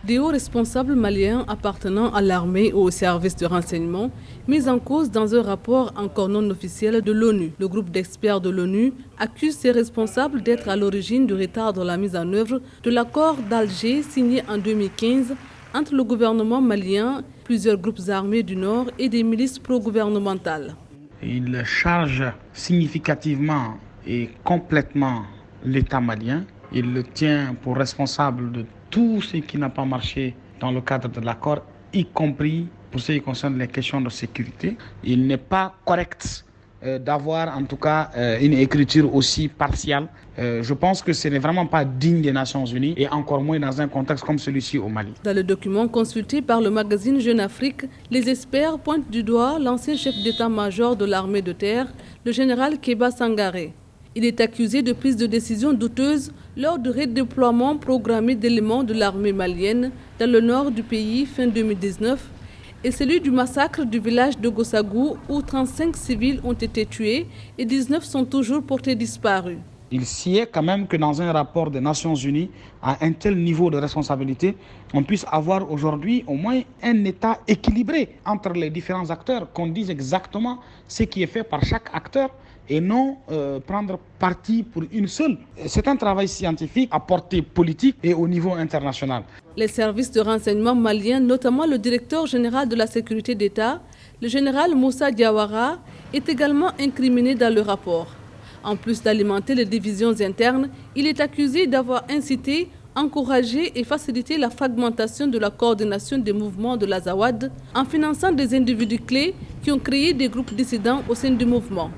Des hauts responsables maliens appartenant à l'armée ou au service de renseignement mis en cause dans un rapport encore non officiel de l'ONU. Le groupe d'experts de l'ONU accuse ces responsables d'être à l'origine du retard dans la mise en œuvre de l'accord d'Alger signé en 2015 entre le gouvernement malien, plusieurs groupes armés du Nord et des milices pro-gouvernementales. Il charge significativement et complètement l'État malien. Il le tient pour responsable de tout ce qui n'a pas marché dans le cadre de l'accord, y compris pour ce qui concerne les questions de sécurité. Il n'est pas correct d'avoir en tout cas une écriture aussi partielle. Je pense que ce n'est vraiment pas digne des Nations Unies et encore moins dans un contexte comme celui-ci au Mali. Dans le document consulté par le magazine Jeune Afrique, les experts pointent du doigt l'ancien chef d'état-major de l'armée de terre, le général Kéba Sangaré. Il est accusé de prise de décision douteuse lors du redéploiement programmé d'éléments de l'armée malienne dans le nord du pays fin 2019 et celui du massacre du village de Gossagou où 35 civils ont été tués et 19 sont toujours portés disparus. Il sied quand même que dans un rapport des Nations Unies, à un tel niveau de responsabilité, on puisse avoir aujourd'hui au moins un État équilibré entre les différents acteurs, qu'on dise exactement ce qui est fait par chaque acteur et non prendre parti pour une seule. C'est un travail scientifique à portée politique et au niveau international. Les services de renseignement maliens, notamment le directeur général de la sécurité d'État, le général Moussa Diawara, est également incriminé dans le rapport. En plus d'alimenter les divisions internes, il est accusé d'avoir incité, encouragé et facilité la fragmentation de la coordination des mouvements de l'Azawad en finançant des individus clés qui ont créé des groupes dissidents au sein du mouvement.